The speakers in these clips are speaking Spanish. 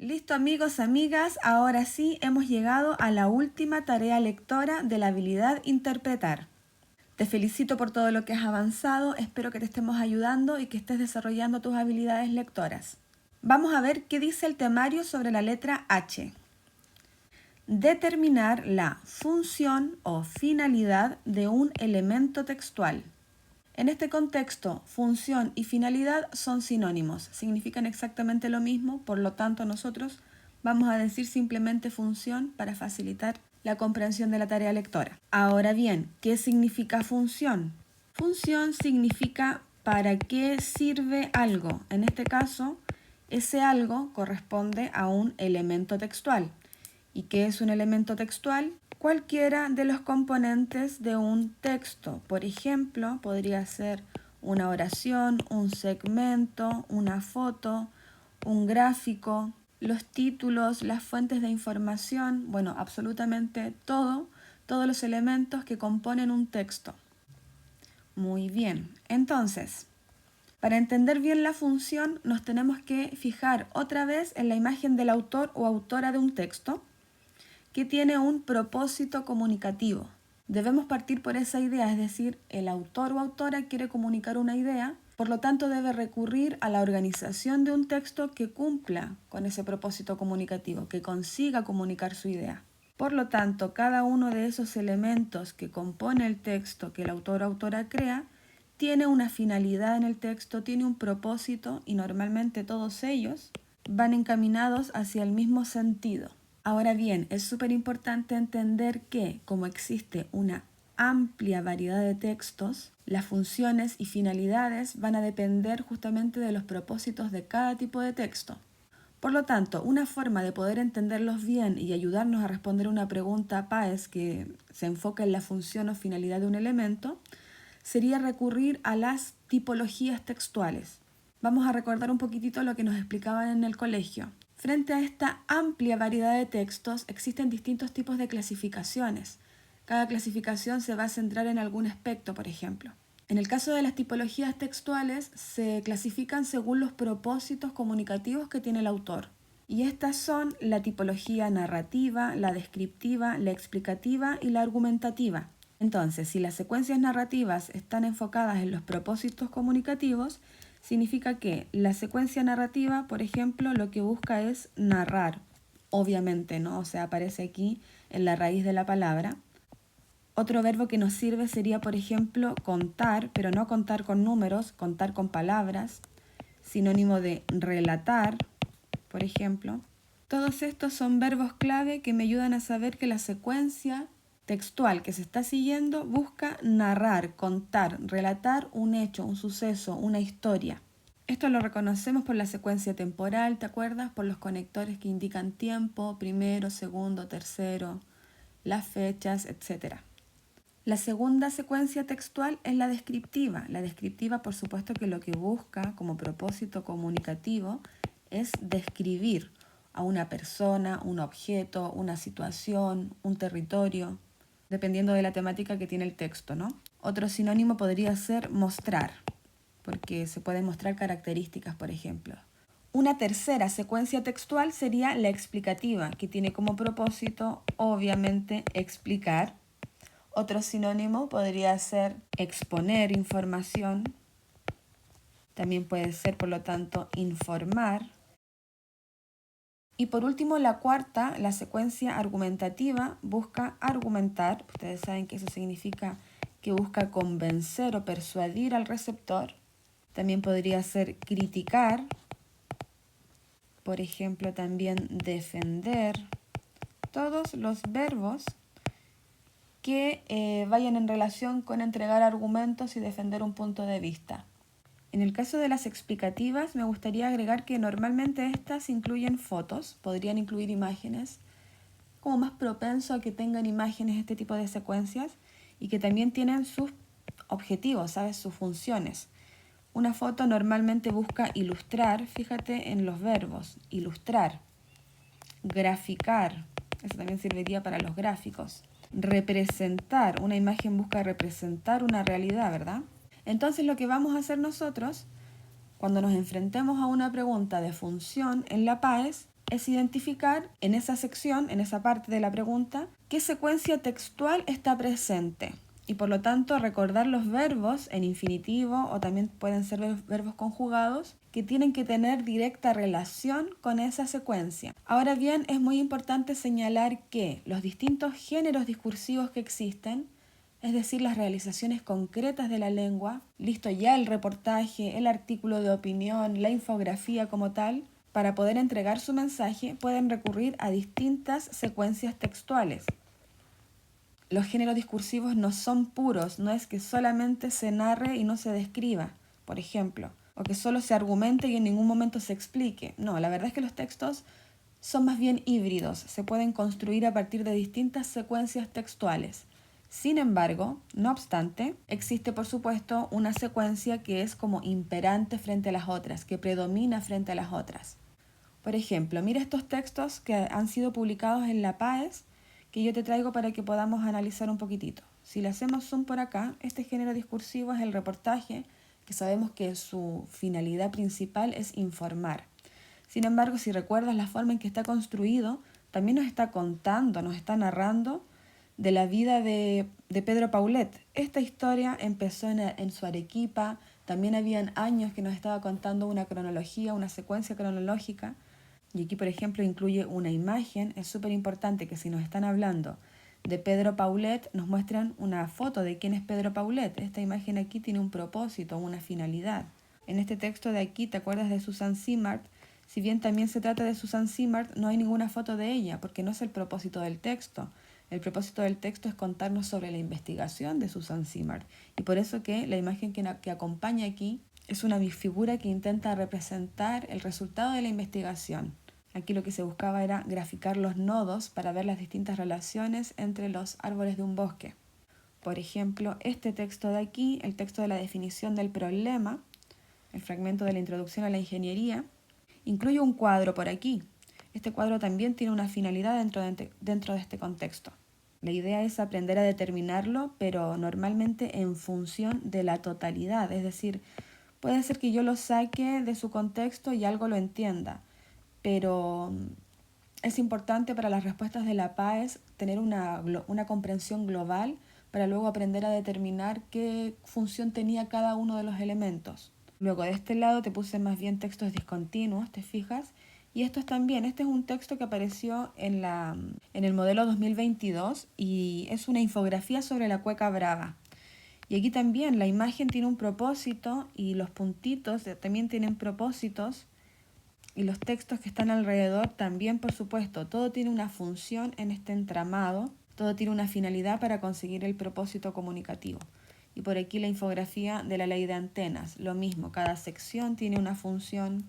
Listo amigos, amigas, ahora sí hemos llegado a la última tarea lectora de la habilidad interpretar. Te felicito por todo lo que has avanzado, espero que te estemos ayudando y que estés desarrollando tus habilidades lectoras. Vamos a ver qué dice el temario sobre la letra H. Determinar la función o finalidad de un elemento textual. En este contexto, función y finalidad son sinónimos, significan exactamente lo mismo, por lo tanto nosotros vamos a decir simplemente función para facilitar la comprensión de la tarea lectora. Ahora bien, ¿qué significa función? Función significa para qué sirve algo. En este caso, ese algo corresponde a un elemento textual. ¿Y qué es un elemento textual? Cualquiera de los componentes de un texto. Por ejemplo, podría ser una oración, un segmento, una foto, un gráfico, los títulos, las fuentes de información, bueno, absolutamente todos los elementos que componen un texto. Muy bien, entonces, para entender bien la función nos tenemos que fijar otra vez en la imagen del autor o autora de un texto que tiene un propósito comunicativo. Debemos partir por esa idea, es decir, el autor o autora quiere comunicar una idea, por lo tanto debe recurrir a la organización de un texto que cumpla con ese propósito comunicativo, que consiga comunicar su idea. Por lo tanto, cada uno de esos elementos que compone el texto que el autor o autora crea, tiene una finalidad en el texto, tiene un propósito y normalmente todos ellos van encaminados hacia el mismo sentido. Ahora bien, es súper importante entender que, como existe una amplia variedad de textos, las funciones y finalidades van a depender justamente de los propósitos de cada tipo de texto. Por lo tanto, una forma de poder entenderlos bien y ayudarnos a responder una pregunta PAES que se enfoca en la función o finalidad de un elemento sería recurrir a las tipologías textuales. Vamos a recordar un poquitito lo que nos explicaban en el colegio. Frente a esta amplia variedad de textos, existen distintos tipos de clasificaciones. Cada clasificación se va a centrar en algún aspecto, por ejemplo. En el caso de las tipologías textuales, se clasifican según los propósitos comunicativos que tiene el autor. Y estas son la tipología narrativa, la descriptiva, la explicativa y la argumentativa. Entonces, si las secuencias narrativas están enfocadas en los propósitos comunicativos, significa que la secuencia narrativa, por ejemplo, lo que busca es narrar, obviamente, ¿no? O sea, aparece aquí en la raíz de la palabra. Otro verbo que nos sirve sería, por ejemplo, contar, pero no contar con números, contar con palabras, sinónimo de relatar, por ejemplo. Todos estos son verbos clave que me ayudan a saber que la secuencia textual que se está siguiendo busca narrar, contar, relatar un hecho, un suceso, una historia. Esto lo reconocemos por la secuencia temporal, ¿te acuerdas? Por los conectores que indican tiempo, primero, segundo, tercero, las fechas, etc. La segunda secuencia textual es la descriptiva. La descriptiva, por supuesto, que lo que busca como propósito comunicativo es describir a una persona, un objeto, una situación, un territorio, dependiendo de la temática que tiene el texto, ¿no? Otro sinónimo podría ser mostrar, porque se pueden mostrar características, por ejemplo. Una tercera secuencia textual sería la explicativa, que tiene como propósito, obviamente, explicar. Otro sinónimo podría ser exponer información. También puede ser, por lo tanto, informar. Y por último, la cuarta, la secuencia argumentativa, busca argumentar. Ustedes saben que eso significa que busca convencer o persuadir al receptor. También podría ser criticar. Por ejemplo, también defender. Todos los verbos que vayan en relación con entregar argumentos y defender un punto de vista. En el caso de las explicativas, me gustaría agregar que normalmente estas incluyen fotos, podrían incluir imágenes, como más propenso a que tengan imágenes este tipo de secuencias y que también tienen sus objetivos, ¿sabes? Sus funciones. Una foto normalmente busca ilustrar, fíjate en los verbos, ilustrar, graficar, eso también serviría para los gráficos. Representar, una imagen busca representar una realidad, ¿verdad? Entonces lo que vamos a hacer nosotros, cuando nos enfrentemos a una pregunta de función en la PAES, es identificar en esa sección, en esa parte de la pregunta, qué secuencia textual está presente. Y por lo tanto recordar los verbos en infinitivo o también pueden ser verbos conjugados que tienen que tener directa relación con esa secuencia. Ahora bien, es muy importante señalar que los distintos géneros discursivos que existen, es decir, las realizaciones concretas de la lengua, listo ya el reportaje, el artículo de opinión, la infografía como tal, para poder entregar su mensaje pueden recurrir a distintas secuencias textuales. Los géneros discursivos no son puros, no es que solamente se narre y no se describa, por ejemplo, o que solo se argumente y en ningún momento se explique. No, la verdad es que los textos son más bien híbridos, se pueden construir a partir de distintas secuencias textuales. Sin embargo, no obstante, existe por supuesto una secuencia que es como imperante frente a las otras, que predomina frente a las otras. Por ejemplo, mira estos textos que han sido publicados en la PAES que yo te traigo para que podamos analizar un poquitito. Si le hacemos zoom por acá, este género discursivo es el reportaje, que sabemos que su finalidad principal es informar. Sin embargo, si recuerdas la forma en que está construido, también nos está contando, nos está narrando de la vida de Pedro Paulet. Esta historia empezó en su Arequipa, también habían años que nos estaba contando una cronología, una secuencia cronológica. Y aquí, por ejemplo, incluye una imagen. Es súper importante que si nos están hablando de Pedro Paulet, nos muestran una foto de quién es Pedro Paulet. Esta imagen aquí tiene un propósito, una finalidad. En este texto de aquí, ¿te acuerdas de Susan Simard? Si bien también se trata de Susan Simard, no hay ninguna foto de ella, porque no es el propósito del texto. El propósito del texto es contarnos sobre la investigación de Susan Simard. Y por eso que la imagen que acompaña aquí es una figura que intenta representar el resultado de la investigación. Aquí lo que se buscaba era graficar los nodos para ver las distintas relaciones entre los árboles de un bosque. Por ejemplo, este texto de aquí, el texto de la definición del problema, el fragmento de la introducción a la ingeniería, incluye un cuadro por aquí. Este cuadro también tiene una finalidad dentro de este contexto. La idea es aprender a determinarlo, pero normalmente en función de la totalidad, es decir, puede ser que yo lo saque de su contexto y algo lo entienda, pero es importante para las respuestas de la PAES tener una comprensión global para luego aprender a determinar qué función tenía cada uno de los elementos. Luego de este lado te puse más bien textos discontinuos, ¿te fijas? Y estos también, este es un texto que apareció en el modelo 2022 y es una infografía sobre la cueca brava. Y aquí también la imagen tiene un propósito y los puntitos también tienen propósitos y los textos que están alrededor también, por supuesto. Todo tiene una función en este entramado, todo tiene una finalidad para conseguir el propósito comunicativo. Y por aquí la infografía de la ley de antenas, lo mismo, cada sección tiene una función,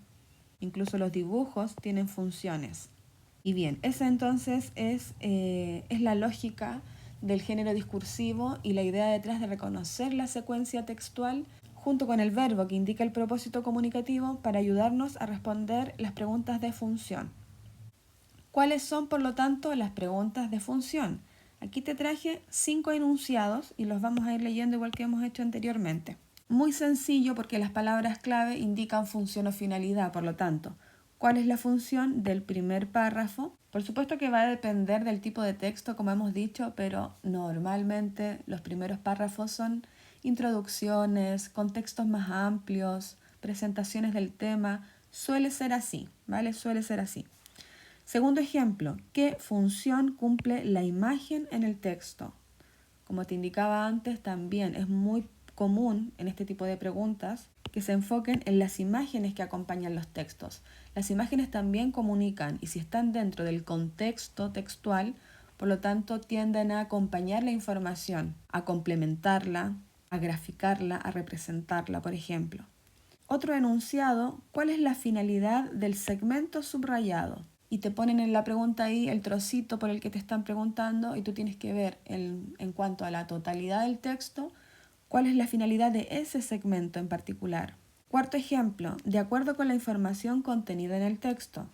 incluso los dibujos tienen funciones. Y bien, esa entonces es la lógica del género discursivo y la idea detrás de reconocer la secuencia textual junto con el verbo que indica el propósito comunicativo para ayudarnos a responder las preguntas de función. ¿Cuáles son, por lo tanto, las preguntas de función? Aquí te traje 5 enunciados y los vamos a ir leyendo igual que hemos hecho anteriormente. Muy sencillo porque las palabras clave indican función o finalidad, por lo tanto, ¿cuál es la función del primer párrafo? Por supuesto que va a depender del tipo de texto, como hemos dicho, pero normalmente los primeros párrafos son introducciones, contextos más amplios, presentaciones del tema. Suele ser así, ¿vale? Suele ser así. Segundo ejemplo, ¿qué función cumple la imagen en el texto? Como te indicaba antes, también es muy común en este tipo de preguntas que se enfoquen en las imágenes que acompañan los textos. Las imágenes también comunican y si están dentro del contexto textual, por lo tanto tienden a acompañar la información, a complementarla, a graficarla, a representarla, por ejemplo. Otro enunciado, ¿cuál es la finalidad del segmento subrayado? Y te ponen en la pregunta ahí el trocito por el que te están preguntando y tú tienes que ver en cuanto a la totalidad del texto, cuál es la finalidad de ese segmento en particular. Cuarto ejemplo, de acuerdo con la información contenida en el texto,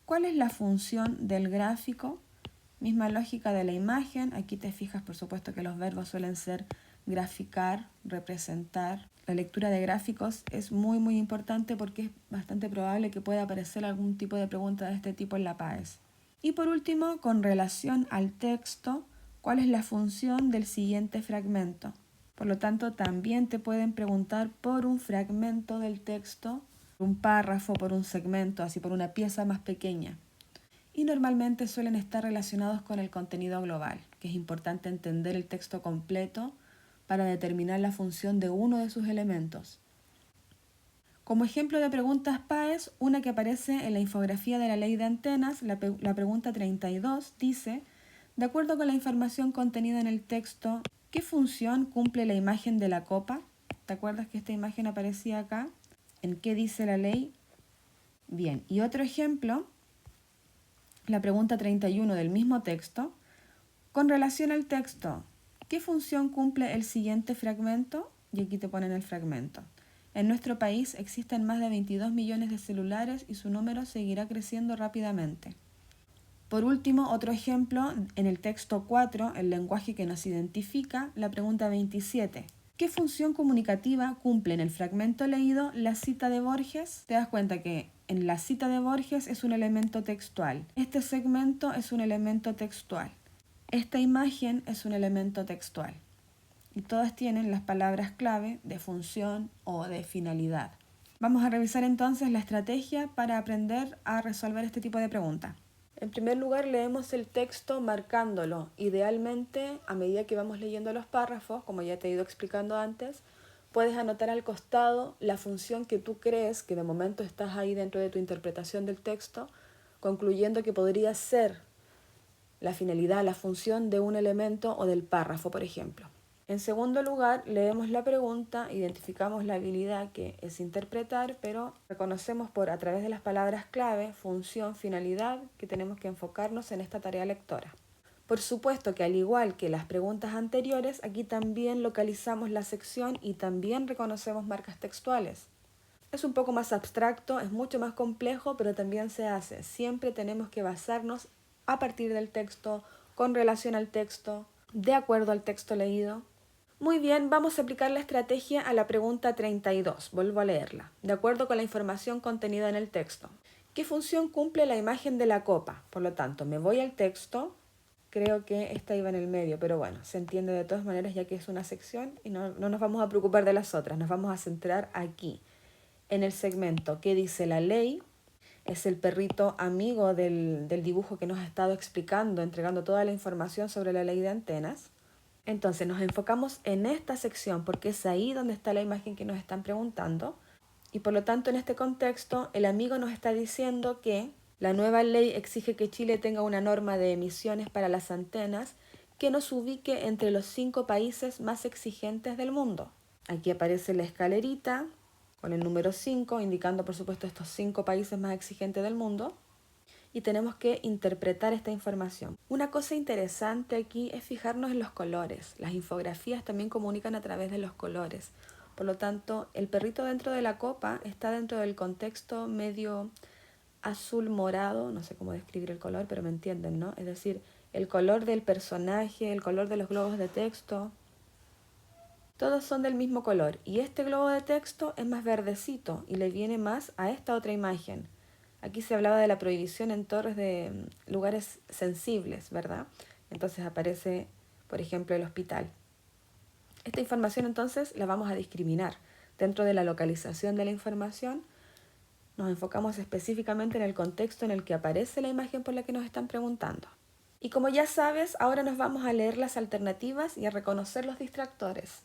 ¿cuál es la función del gráfico? Misma lógica de la imagen, aquí te fijas por supuesto que los verbos suelen ser graficar, representar. La lectura de gráficos es muy importante porque es bastante probable que pueda aparecer algún tipo de pregunta de este tipo en la PAES. Y por último, con relación al texto, ¿cuál es la función del siguiente fragmento? Por lo tanto, también te pueden preguntar por un fragmento del texto, por un párrafo, por un segmento, así por una pieza más pequeña. Y normalmente suelen estar relacionados con el contenido global, que es importante entender el texto completo para determinar la función de uno de sus elementos. Como ejemplo de preguntas PAES, una que aparece en la infografía de la ley de antenas, la pregunta 32, dice: de acuerdo con la información contenida en el texto, ¿qué función cumple la imagen de la copa? ¿Te acuerdas que esta imagen aparecía acá? ¿En qué dice la ley? Bien, y otro ejemplo, la pregunta 31 del mismo texto, con relación al texto, ¿qué función cumple el siguiente fragmento? Y aquí te ponen el fragmento. En nuestro país existen más de 22 millones de celulares y su número seguirá creciendo rápidamente. Por último, otro ejemplo, en el texto 4, el lenguaje que nos identifica, la pregunta 27. ¿Qué función comunicativa cumple en el fragmento leído la cita de Borges? Te das cuenta que en la cita de Borges es un elemento textual. Este segmento es un elemento textual. Esta imagen es un elemento textual. Y todas tienen las palabras clave de función o de finalidad. Vamos a revisar entonces la estrategia para aprender a resolver este tipo de preguntas. En primer lugar, leemos el texto marcándolo. Idealmente, a medida que vamos leyendo los párrafos, como ya te he ido explicando antes, puedes anotar al costado la función que tú crees que de momento estás ahí dentro de tu interpretación del texto, concluyendo que podría ser la finalidad, la función de un elemento o del párrafo, por ejemplo. En segundo lugar, leemos la pregunta, identificamos la habilidad que es interpretar, pero reconocemos a través de las palabras clave, función, finalidad, que tenemos que enfocarnos en esta tarea lectora. Por supuesto que al igual que las preguntas anteriores, aquí también localizamos la sección y también reconocemos marcas textuales. Es un poco más abstracto, es mucho más complejo, pero también se hace. Siempre tenemos que basarnos a partir del texto, con relación al texto, de acuerdo al texto leído. Muy bien, vamos a aplicar la estrategia a la pregunta 32. Vuelvo a leerla. De acuerdo con la información contenida en el texto, ¿qué función cumple la imagen de la copa? Por lo tanto, me voy al texto. Creo que esta iba en el medio, pero bueno, se entiende de todas maneras ya que es una sección y no nos vamos a preocupar de las otras. Nos vamos a centrar aquí, en el segmento ¿qué dice la ley? Es el perrito amigo del dibujo que nos ha estado explicando, entregando toda la información sobre la ley de antenas. Entonces nos enfocamos en esta sección porque es ahí donde está la imagen que nos están preguntando y por lo tanto en este contexto el amigo nos está diciendo que la nueva ley exige que Chile tenga una norma de emisiones para las antenas que nos ubique entre los 5 países más exigentes del mundo. Aquí aparece la escalerita con el número 5 indicando por supuesto estos 5 países más exigentes del mundo. Y tenemos que interpretar esta información. Una cosa interesante aquí es fijarnos en los colores. Las infografías también comunican a través de los colores. Por lo tanto, el perrito dentro de la copa está dentro del contexto medio azul morado, no sé cómo describir el color, pero me entienden, ¿no? Es decir, el color del personaje, el color de los globos de texto, todos son del mismo color. Y este globo de texto es más verdecito y le viene más a esta otra imagen. Aquí se hablaba de la prohibición en torres de lugares sensibles, ¿verdad? Entonces aparece, por ejemplo, el hospital. Esta información entonces la vamos a discriminar. Dentro de la localización de la información nos enfocamos específicamente en el contexto en el que aparece la imagen por la que nos están preguntando. Y como ya sabes, ahora nos vamos a leer las alternativas y a reconocer los distractores.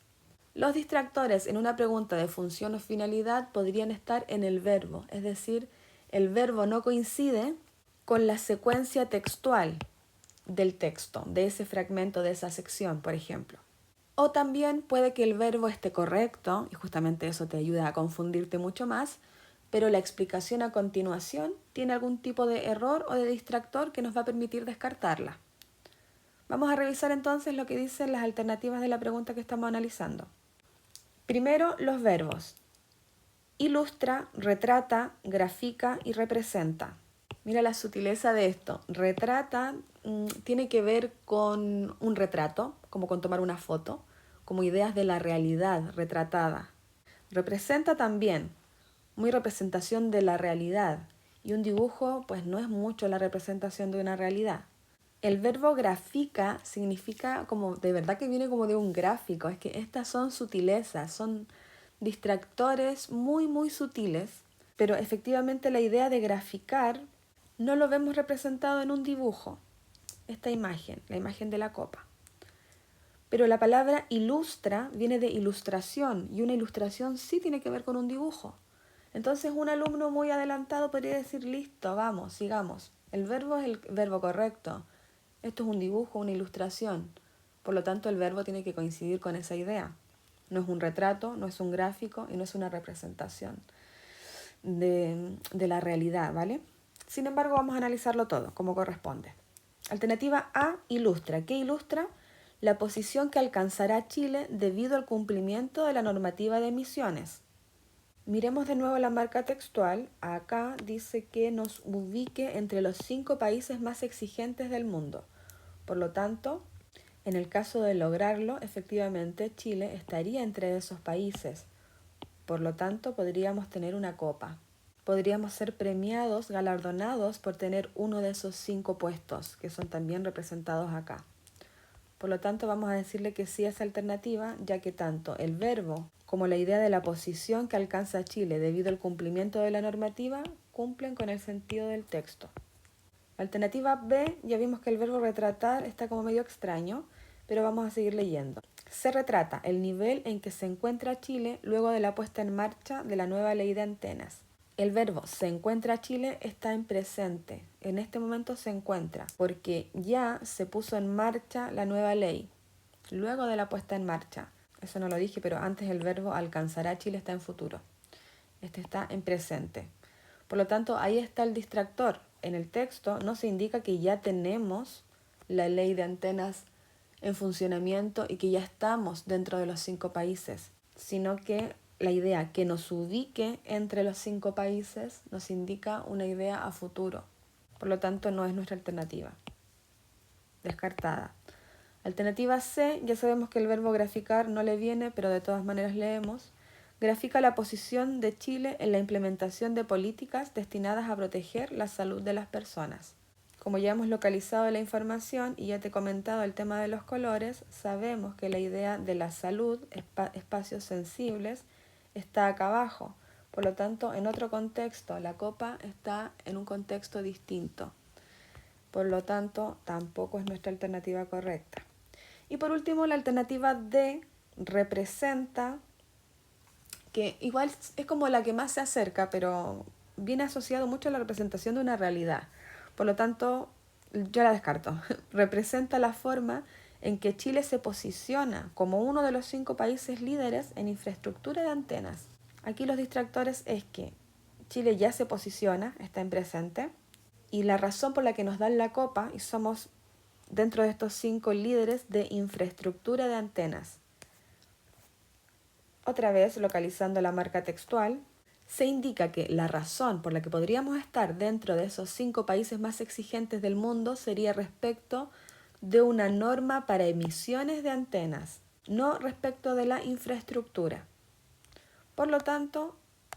Los distractores en una pregunta de función o finalidad podrían estar en el verbo, es decir, el verbo no coincide con la secuencia textual del texto, de ese fragmento, de esa sección, por ejemplo. O también puede que el verbo esté correcto, y justamente eso te ayuda a confundirte mucho más, pero la explicación a continuación tiene algún tipo de error o de distractor que nos va a permitir descartarla. Vamos a revisar entonces lo que dicen las alternativas de la pregunta que estamos analizando. Primero, los verbos. Ilustra, retrata, grafica y representa. Mira la sutileza de esto. Retrata tiene que ver con un retrato, como con tomar una foto, como ideas de la realidad retratada. Representa también, muy representación de la realidad. Y un dibujo, pues no es mucho la representación de una realidad. El verbo grafica significa como, de verdad que viene como de un gráfico. Es que estas son sutilezas, son distractores muy, muy sutiles. Pero efectivamente la idea de graficar no lo vemos representado en un dibujo. Esta imagen, la imagen de la copa. Pero la palabra ilustra viene de ilustración y una ilustración sí tiene que ver con un dibujo. Entonces un alumno muy adelantado podría decir, listo, vamos, sigamos. El verbo es el verbo correcto. Esto es un dibujo, una ilustración. Por lo tanto, el verbo tiene que coincidir con esa idea. No es un retrato, no es un gráfico y no es una representación de la realidad, ¿vale? Sin embargo, vamos a analizarlo todo, como corresponde. Alternativa A, ilustra. ¿Qué ilustra? La posición que alcanzará Chile debido al cumplimiento de la normativa de emisiones. Miremos de nuevo la marca textual. Acá dice que nos ubique entre los 5 países más exigentes del mundo. Por lo tanto, en el caso de lograrlo, efectivamente Chile estaría entre esos países. Por lo tanto, podríamos tener una copa. Podríamos ser premiados, galardonados por tener uno de esos 5 puestos, que son también representados acá. Por lo tanto, vamos a decirle que sí a esa alternativa, ya que tanto el verbo como la idea de la posición que alcanza Chile debido al cumplimiento de la normativa cumplen con el sentido del texto. Alternativa B, ya vimos que el verbo retratar está como medio extraño, pero vamos a seguir leyendo. Se retrata el nivel en que se encuentra Chile luego de la puesta en marcha de la nueva ley de antenas. El verbo se encuentra Chile está en presente. En este momento se encuentra, porque ya se puso en marcha la nueva ley, luego de la puesta en marcha. Eso no lo dije, pero antes el verbo alcanzará Chile está en futuro. Este está en presente. Por lo tanto, ahí está el distractor. En el texto no se indica que ya tenemos la ley de antenas en funcionamiento y que ya estamos dentro de los 5 países, sino que la idea que nos ubique entre los 5 países nos indica una idea a futuro. Por lo tanto, no es nuestra alternativa. Descartada. Alternativa C, ya sabemos que el verbo graficar no le viene, pero de todas maneras leemos. Grafica la posición de Chile en la implementación de políticas destinadas a proteger la salud de las personas. Como ya hemos localizado la información y ya te he comentado el tema de los colores, sabemos que la idea de la salud, espacios sensibles, está acá abajo. Por lo tanto, en otro contexto, la copa está en un contexto distinto. Por lo tanto, tampoco es nuestra alternativa correcta. Y por último, la alternativa D representa, que igual es como la que más se acerca, pero viene asociado mucho a la representación de una realidad. Por lo tanto, yo la descarto. Representa la forma en que Chile se posiciona como uno de los 5 países líderes en infraestructura de antenas. Aquí los distractores es que Chile ya se posiciona, está en presente, y la razón por la que nos dan la copa y somos dentro de estos 5 líderes de infraestructura de antenas. Otra vez, localizando la marca textual, se indica que la razón por la que podríamos estar dentro de esos 5 países más exigentes del mundo sería respecto de una norma para emisiones de antenas, no respecto de la infraestructura. Por lo tanto,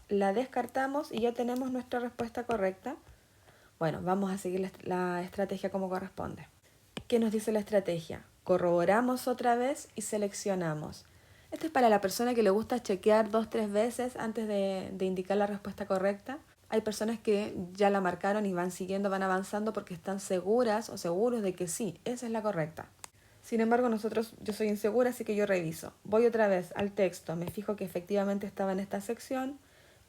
la descartamos y ya tenemos nuestra respuesta correcta. Bueno, vamos a seguir la estrategia como corresponde. ¿Qué nos dice la estrategia? Corroboramos otra vez y seleccionamos. Esto es para la persona que le gusta chequear 2-3 veces antes de indicar la respuesta correcta. Hay personas que ya la marcaron y van siguiendo, van avanzando porque están seguras o seguros de que sí, esa es la correcta. Sin embargo, yo soy insegura, así que yo reviso. Voy otra vez al texto, me fijo que efectivamente estaba en esta sección,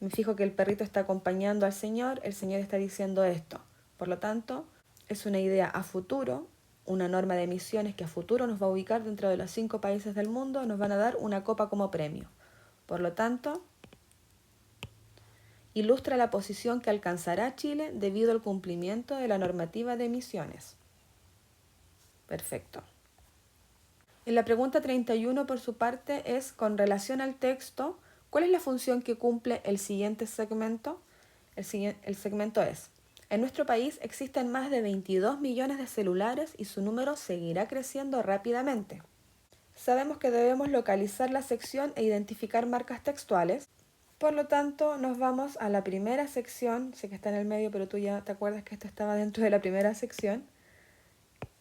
me fijo que el perrito está acompañando al señor, el señor está diciendo esto. Por lo tanto, es una idea a futuro, una norma de emisiones que a futuro nos va a ubicar dentro de los 5 países del mundo, nos van a dar una copa como premio. Por lo tanto, ilustra la posición que alcanzará Chile debido al cumplimiento de la normativa de emisiones. Perfecto. En la pregunta 31, por su parte, es con relación al texto, ¿cuál es la función que cumple el siguiente segmento? El segmento es: en nuestro país existen más de 22 millones de celulares y su número seguirá creciendo rápidamente. Sabemos que debemos localizar la sección e identificar marcas textuales. Por lo tanto, nos vamos a la primera sección, sé que está en el medio, pero tú ya te acuerdas que esto estaba dentro de la primera sección,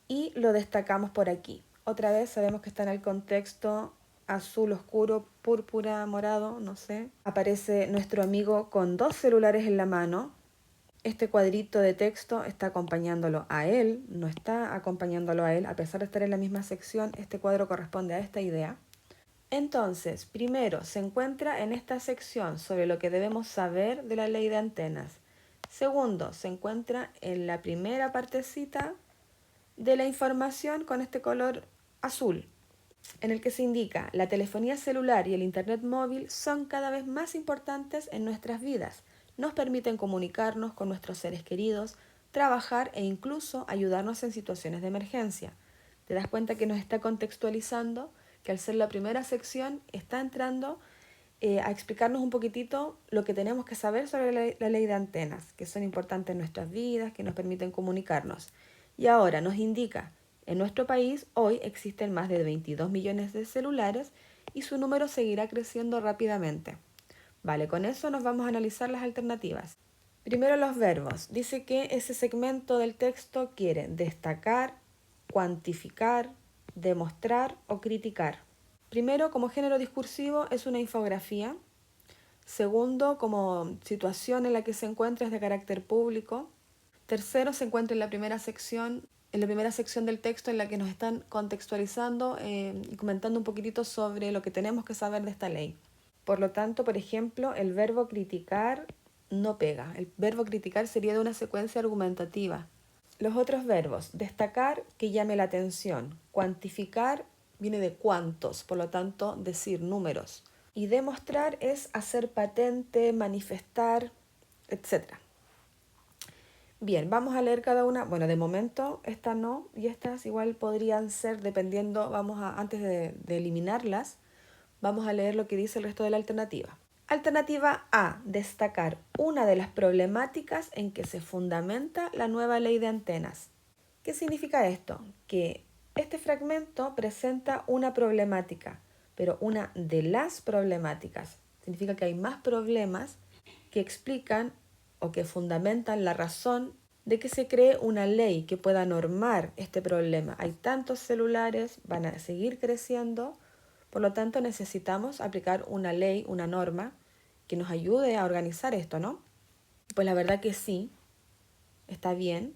y lo destacamos por aquí. Otra vez sabemos que está en el contexto azul oscuro, púrpura, morado, no sé. Aparece nuestro amigo con 2 celulares en la mano. Este cuadrito de texto está acompañándolo a él, no está acompañándolo a él, a pesar de estar en la misma sección, este cuadro corresponde a esta idea. Entonces, primero, se encuentra en esta sección sobre lo que debemos saber de la ley de antenas. Segundo, se encuentra en la primera partecita de la información con este color azul, en el que se indica la telefonía celular y el internet móvil son cada vez más importantes en nuestras vidas. Nos permiten comunicarnos con nuestros seres queridos, trabajar e incluso ayudarnos en situaciones de emergencia. ¿Te das cuenta que nos está contextualizando? Que al ser la primera sección está entrando a explicarnos un poquitito lo que tenemos que saber sobre la ley de antenas, que son importantes en nuestras vidas, que nos permiten comunicarnos. Y ahora nos indica, en nuestro país hoy existen más de 22 millones de celulares y su número seguirá creciendo rápidamente. Vale, con eso nos vamos a analizar las alternativas. Primero los verbos. Dice que ese segmento del texto quiere destacar, cuantificar, demostrar o criticar. Primero, como género discursivo, es una infografía. Segundo, como situación en la que se encuentra es de carácter público. Tercero, se encuentra en la primera sección del texto en la que nos están contextualizando y comentando un poquitito sobre lo que tenemos que saber de esta ley. Por lo tanto, por ejemplo, el verbo criticar no pega. El verbo criticar sería de una secuencia argumentativa. Los otros verbos, destacar, que llame la atención. Cuantificar viene de cuántos, por lo tanto, decir números. Y demostrar es hacer patente, manifestar, etc. Bien, vamos a leer cada una. Bueno, de momento esta no y estas igual podrían ser dependiendo, antes de eliminarlas, vamos a leer lo que dice el resto de la alternativa. Alternativa A, destacar una de las problemáticas en que se fundamenta la nueva ley de antenas. ¿Qué significa esto? Que este fragmento presenta una problemática, pero una de las problemáticas. Significa que hay más problemas que explican o que fundamentan la razón de que se cree una ley que pueda normar este problema. Hay tantos celulares, van a seguir creciendo, por lo tanto necesitamos aplicar una ley, una norma que nos ayude a organizar esto, ¿no? Pues la verdad que sí, está bien,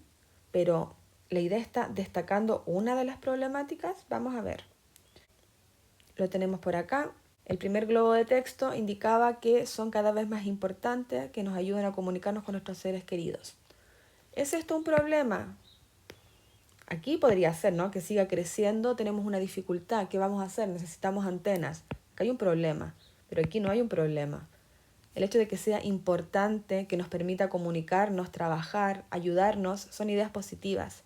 pero la idea está destacando una de las problemáticas. Vamos a ver. Lo tenemos por acá. El primer globo de texto indicaba que son cada vez más importantes, que nos ayudan a comunicarnos con nuestros seres queridos. ¿Es esto un problema? Aquí podría ser, ¿no? Que siga creciendo, tenemos una dificultad. ¿Qué vamos a hacer? Necesitamos antenas. Acá hay un problema, pero aquí no hay un problema. El hecho de que sea importante, que nos permita comunicarnos, trabajar, ayudarnos, son ideas positivas.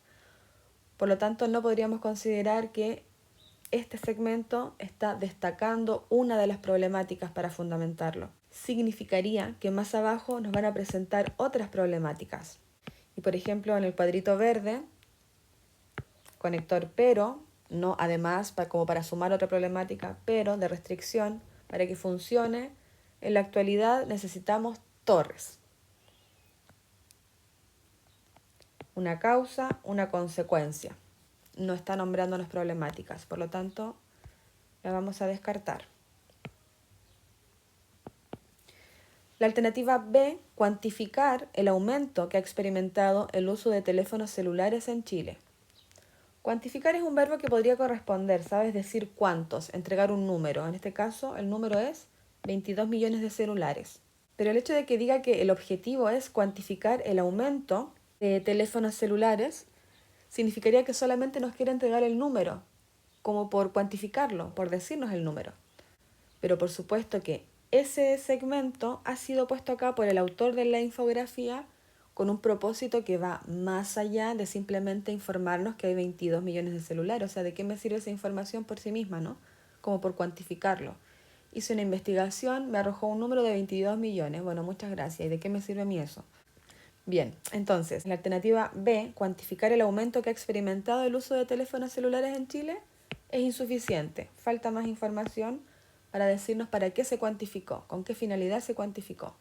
Por lo tanto, no podríamos considerar que este segmento está destacando una de las problemáticas para fundamentarlo. Significaría que más abajo nos van a presentar otras problemáticas. Y por ejemplo, en el cuadrito verde, conector pero, no además como para sumar otra problemática, pero de restricción, para que funcione, en la actualidad necesitamos torres. Una causa, una consecuencia. No está nombrando las problemáticas, por lo tanto, la vamos a descartar. La alternativa B, cuantificar el aumento que ha experimentado el uso de teléfonos celulares en Chile. Cuantificar es un verbo que podría corresponder, ¿sabes? Decir cuántos, entregar un número. En este caso, el número es 22 millones de celulares. Pero el hecho de que diga que el objetivo es cuantificar el aumento de teléfonos celulares significaría que solamente nos quiere entregar el número, como por cuantificarlo, por decirnos el número. Pero por supuesto que ese segmento ha sido puesto acá por el autor de la infografía con un propósito que va más allá de simplemente informarnos que hay 22 millones de celulares. O sea, ¿de qué me sirve esa información por sí misma, no? Como por cuantificarlo. Hice una investigación, me arrojó un número de 22 millones. Bueno, muchas gracias. ¿Y de qué me sirve a mí eso? Bien, entonces, la alternativa B, cuantificar el aumento que ha experimentado el uso de teléfonos celulares en Chile, es insuficiente, falta más información para decirnos para qué se cuantificó, con qué finalidad se cuantificó.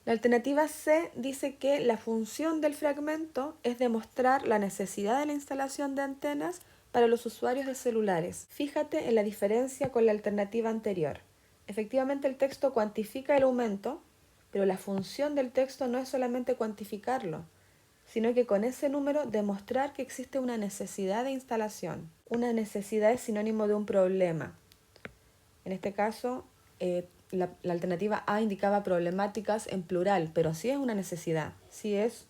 La alternativa C dice que la función del fragmento es demostrar la necesidad de la instalación de antenas para los usuarios de celulares. Fíjate en la diferencia con la alternativa anterior. Efectivamente, el texto cuantifica el aumento, pero la función del texto no es solamente cuantificarlo, sino que con ese número demostrar que existe una necesidad de instalación. Una necesidad es sinónimo de un problema. En este caso, la alternativa A indicaba problemáticas en plural, pero sí es una necesidad, sí es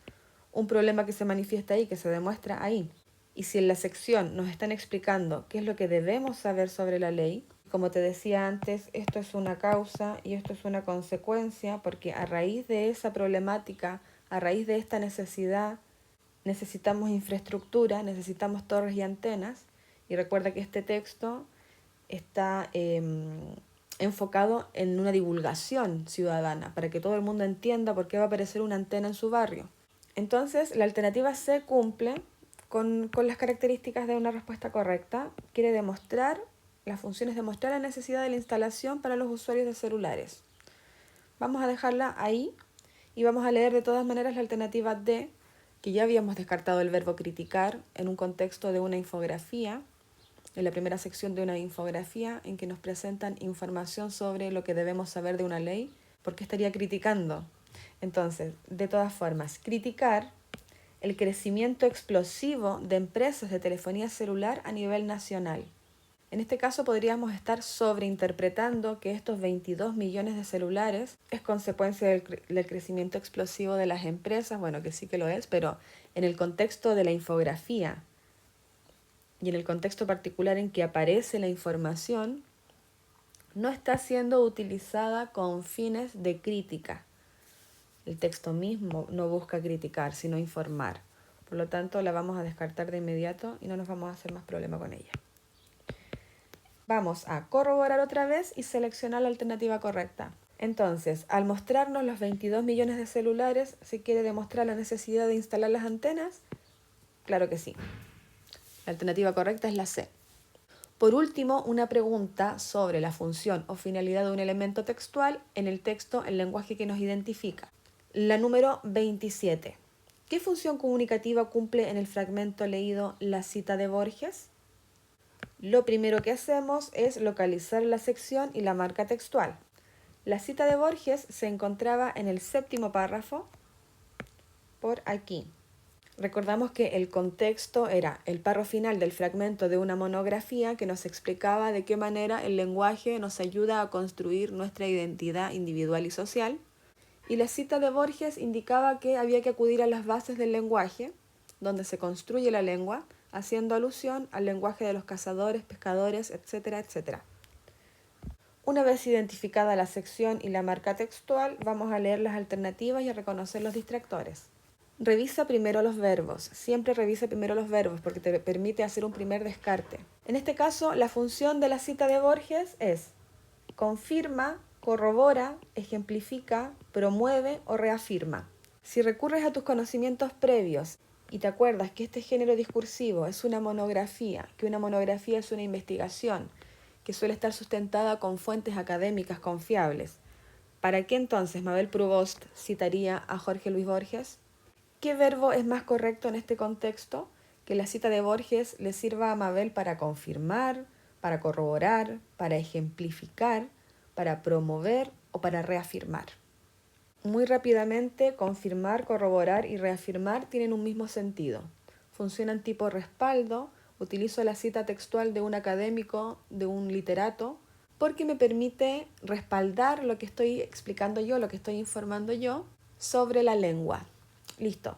un problema que se manifiesta ahí, que se demuestra ahí. Y si en la sección nos están explicando qué es lo que debemos saber sobre la ley, como te decía antes, esto es una causa y esto es una consecuencia, porque a raíz de esa problemática, a raíz de esta necesidad, necesitamos infraestructura, necesitamos torres y antenas. Y recuerda que este texto está enfocado en una divulgación ciudadana, para que todo el mundo entienda por qué va a aparecer una antena en su barrio. Entonces, la alternativa C cumple con las características de una respuesta correcta. Quiere demostrar, la función es demostrar la necesidad de la instalación para los usuarios de celulares. Vamos a dejarla ahí y vamos a leer de todas maneras la alternativa D, que ya habíamos descartado el verbo criticar en un contexto de una infografía, en la primera sección de una infografía en que nos presentan información sobre lo que debemos saber de una ley, ¿por qué estaría criticando? Entonces, de todas formas, criticar el crecimiento explosivo de empresas de telefonía celular a nivel nacional. En este caso podríamos estar sobreinterpretando que estos 22 millones de celulares es consecuencia del crecimiento explosivo de las empresas, bueno, que sí que lo es, pero en el contexto de la infografía y en el contexto particular en que aparece la información, no está siendo utilizada con fines de crítica. El texto mismo no busca criticar, sino informar. Por lo tanto, la vamos a descartar de inmediato y no nos vamos a hacer más problema con ella. Vamos a corroborar otra vez y seleccionar la alternativa correcta. Entonces, al mostrarnos los 22 millones de celulares, ¿se quiere demostrar la necesidad de instalar las antenas? Claro que sí. La alternativa correcta es la C. Por último, una pregunta sobre la función o finalidad de un elemento textual en el texto, el lenguaje que nos identifica. La número 27. ¿Qué función comunicativa cumple en el fragmento leído la cita de Borges? Lo primero que hacemos es localizar la sección y la marca textual. La cita de Borges se encontraba en el 7º párrafo, por aquí. Recordamos que el contexto era el párrafo final del fragmento de una monografía que nos explicaba de qué manera el lenguaje nos ayuda a construir nuestra identidad individual y social. Y la cita de Borges indicaba que había que acudir a las bases del lenguaje, donde se construye la lengua, haciendo alusión al lenguaje de los cazadores, pescadores, etcétera, etcétera. Una vez identificada la sección y la marca textual, vamos a leer las alternativas y a reconocer los distractores. Revisa primero los verbos. Siempre revisa primero los verbos porque te permite hacer un primer descarte. En este caso, la función de la cita de Borges es confirma, corrobora, ejemplifica, promueve o reafirma. Si recurres a tus conocimientos previos y te acuerdas que este género discursivo es una monografía, que una monografía es una investigación, que suele estar sustentada con fuentes académicas confiables, ¿para qué entonces Mabel Provost citaría a Jorge Luis Borges? ¿Qué verbo es más correcto en este contexto? Que la cita de Borges le sirva a Mabel para confirmar, para corroborar, para ejemplificar, para promover o para reafirmar. Muy rápidamente, confirmar, corroborar y reafirmar tienen un mismo sentido. Funcionan tipo respaldo. Utilizo la cita textual de un académico, de un literato, porque me permite respaldar lo que estoy explicando yo, lo que estoy informando yo sobre la lengua. Listo.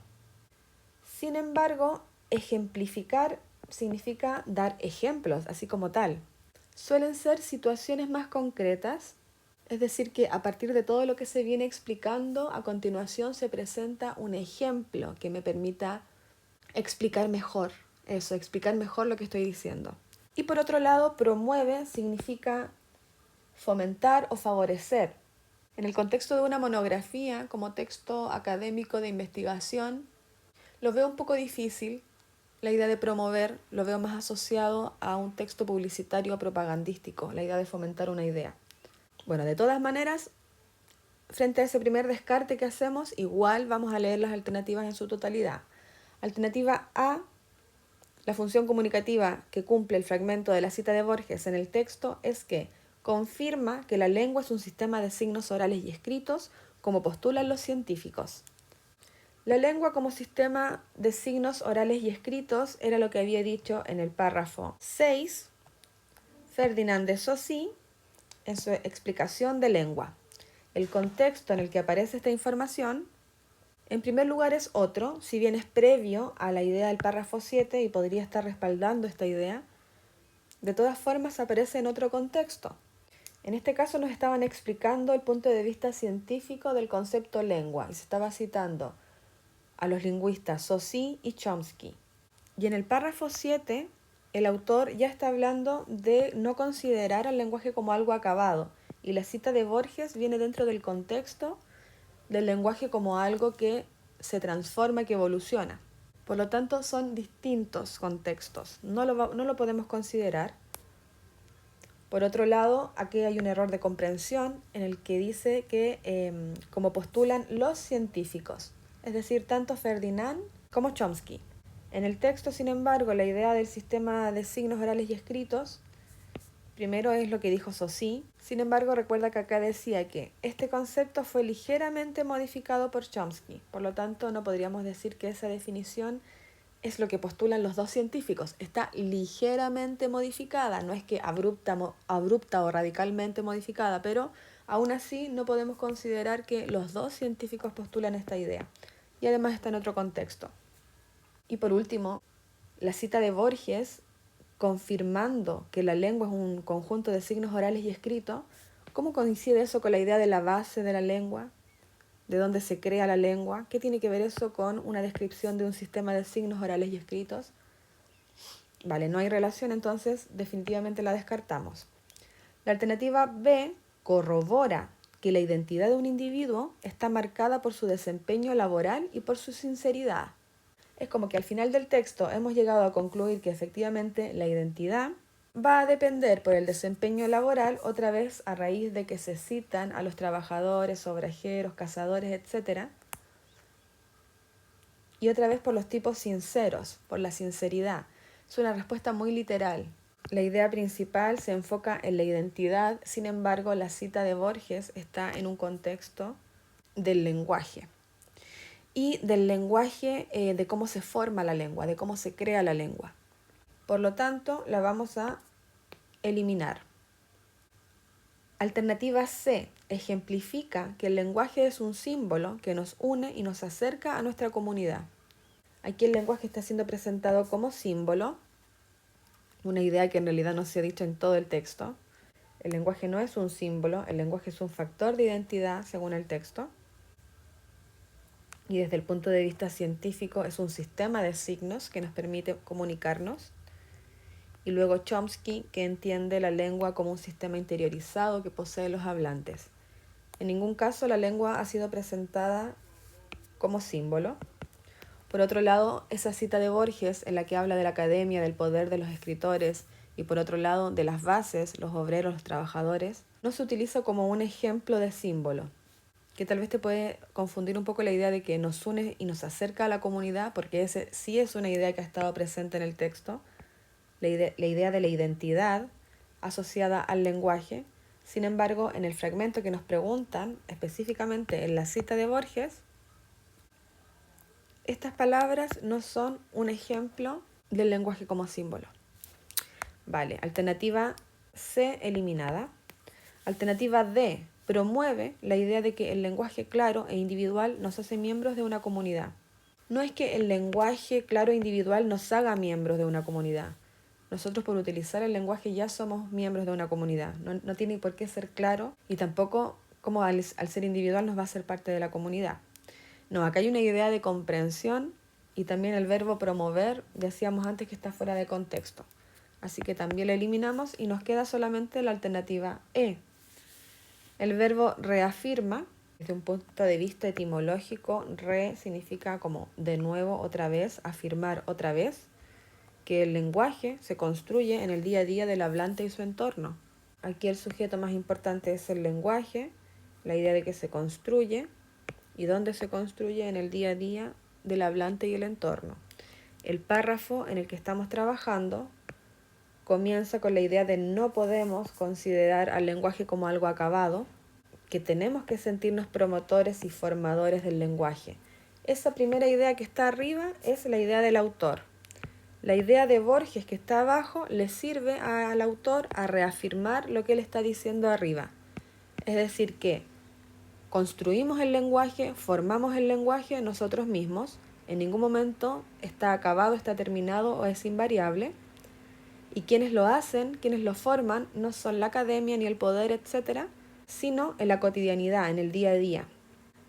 Sin embargo, ejemplificar significa dar ejemplos, así como tal. Suelen ser situaciones más concretas, es decir, que a partir de todo lo que se viene explicando, a continuación se presenta un ejemplo que me permita explicar mejor eso, explicar mejor lo que estoy diciendo. Y por otro lado, promueve significa fomentar o favorecer. En el contexto de una monografía, como texto académico de investigación, lo veo un poco difícil La idea de promover lo veo más asociado a un texto publicitario o propagandístico, la idea de fomentar una idea. Bueno, de todas maneras, frente a ese primer descarte que hacemos, igual vamos a leer las alternativas en su totalidad. Alternativa A, la función comunicativa que cumple el fragmento de la cita de Borges en el texto es que confirma que la lengua es un sistema de signos orales y escritos, como postulan los científicos. La lengua como sistema de signos orales y escritos era lo que había dicho en el párrafo 6 Ferdinand de Saussure en su explicación de lengua. El contexto en el que aparece esta información, en primer lugar, es otro, si bien es previo a la idea del párrafo 7 y podría estar respaldando esta idea, de todas formas aparece en otro contexto. En este caso nos estaban explicando el punto de vista científico del concepto lengua y se estaba citando a los lingüistas Saussure y Chomsky. Y en el párrafo 7, el autor ya está hablando de no considerar al lenguaje como algo acabado, y la cita de Borges viene dentro del contexto del lenguaje como algo que se transforma, que evoluciona. Por lo tanto, son distintos contextos, no lo podemos considerar. Por otro lado, aquí hay un error de comprensión en el que dice que, como postulan los científicos, es decir, tanto Ferdinand como Chomsky. En el texto, sin embargo, la idea del sistema de signos orales y escritos, primero es lo que dijo Saussure. Sin embargo, recuerda que acá decía que este concepto fue ligeramente modificado por Chomsky. Por lo tanto, no podríamos decir que esa definición es lo que postulan los dos científicos. Está ligeramente modificada, no es que abrupta o radicalmente modificada, pero aún así no podemos considerar que los dos científicos postulan esta idea. Y además está en otro contexto. Y por último, la cita de Borges, confirmando que la lengua es un conjunto de signos orales y escritos. ¿Cómo coincide eso con la idea de la base de la lengua? ¿De dónde se crea la lengua? ¿Qué tiene que ver eso con una descripción de un sistema de signos orales y escritos? Vale, no hay relación, entonces definitivamente la descartamos. La alternativa B corrobora que la identidad de un individuo está marcada por su desempeño laboral y por su sinceridad. Es como que al final del texto hemos llegado a concluir que efectivamente la identidad va a depender por el desempeño laboral, otra vez a raíz de que se citan a los trabajadores, obrajeros, cazadores, etc. Y otra vez por los tipos sinceros, por la sinceridad. Es una respuesta muy literal. La idea principal se enfoca en la identidad, sin embargo, la cita de Borges está en un contexto del lenguaje. Y del lenguaje, de cómo se forma la lengua, de cómo se crea la lengua. Por lo tanto, la vamos a eliminar. Alternativa C ejemplifica que el lenguaje es un símbolo que nos une y nos acerca a nuestra comunidad. Aquí el lenguaje está siendo presentado como símbolo, una idea que en realidad no se ha dicho en todo el texto. El lenguaje no es un símbolo, el lenguaje es un factor de identidad según el texto. Y desde el punto de vista científico es un sistema de signos que nos permite comunicarnos. Y luego Chomsky, que entiende la lengua como un sistema interiorizado que posee los hablantes. En ningún caso la lengua ha sido presentada como símbolo. Por otro lado, esa cita de Borges en la que habla de la academia, del poder de los escritores y por otro lado de las bases, los obreros, los trabajadores, no se utiliza como un ejemplo de símbolo, que tal vez te puede confundir un poco la idea de que nos une y nos acerca a la comunidad, porque ese sí es una idea que ha estado presente en el texto, la idea de la identidad asociada al lenguaje. Sin embargo, en el fragmento que nos preguntan, específicamente en la cita de Borges, estas palabras no son un ejemplo del lenguaje como símbolo. Vale, alternativa C eliminada. Alternativa D promueve la idea de que el lenguaje claro e individual nos hace miembros de una comunidad. No es que el lenguaje claro e individual nos haga miembros de una comunidad. Nosotros por utilizar el lenguaje ya somos miembros de una comunidad. No tiene por qué ser claro y tampoco como al ser individual nos va a ser parte de la comunidad. No, acá hay una idea de comprensión y también el verbo promover, decíamos antes que está fuera de contexto. Así que también lo eliminamos y nos queda solamente la alternativa E. El verbo reafirma, desde un punto de vista etimológico, re significa como de nuevo, otra vez, afirmar otra vez. que el lenguaje se construye en el día a día del hablante y su entorno. Aquí el sujeto más importante es el lenguaje, la idea de que se construye y dónde se construye en el día a día del hablante y el entorno. El párrafo en el que estamos trabajando comienza con la idea de no podemos considerar al lenguaje como algo acabado, que tenemos que sentirnos promotores y formadores del lenguaje. Esa primera idea que está arriba es la idea del autor. La idea de Borges que está abajo le sirve al autor a reafirmar lo que él está diciendo arriba. Es decir, que construimos el lenguaje, formamos el lenguaje nosotros mismos. En ningún momento está acabado, está terminado o es invariable. Y quienes lo hacen, quienes lo forman, no son la academia ni el poder, etc., sino en la cotidianidad, en el día a día.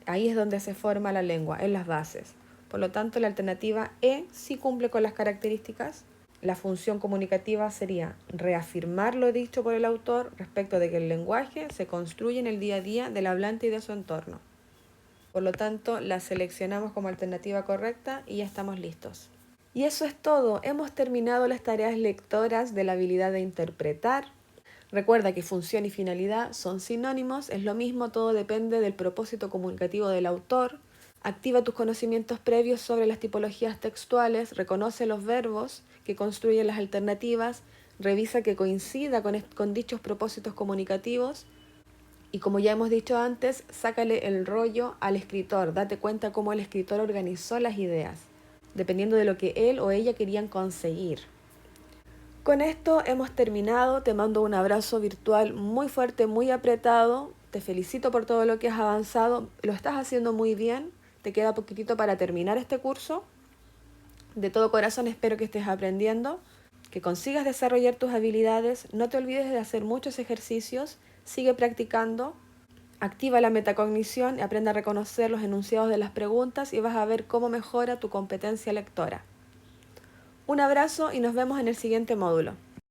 Ahí es donde se forma la lengua, en las bases. Por lo tanto, la alternativa E sí cumple con las características. La función comunicativa sería reafirmar lo dicho por el autor respecto de que el lenguaje se construye en el día a día del hablante y de su entorno. Por lo tanto, la seleccionamos como alternativa correcta y ya estamos listos. Y eso es todo. Hemos terminado las tareas lectoras de la habilidad de interpretar. Recuerda que función y finalidad son sinónimos, es lo mismo, todo depende del propósito comunicativo del autor. Activa tus conocimientos previos sobre las tipologías textuales, reconoce los verbos que construyen las alternativas, revisa que coincida con dichos propósitos comunicativos y, como ya hemos dicho antes, sácale el rollo al escritor, date cuenta cómo el escritor organizó las ideas, dependiendo de lo que él o ella querían conseguir. Con esto hemos terminado, te mando un abrazo virtual muy fuerte, muy apretado, te felicito por todo lo que has avanzado, lo estás haciendo muy bien, te queda poquitito para terminar este curso. De todo corazón espero que estés aprendiendo, que consigas desarrollar tus habilidades, no te olvides de hacer muchos ejercicios, sigue practicando, activa la metacognición y aprende a reconocer los enunciados de las preguntas y vas a ver cómo mejora tu competencia lectora. Un abrazo y nos vemos en el siguiente módulo.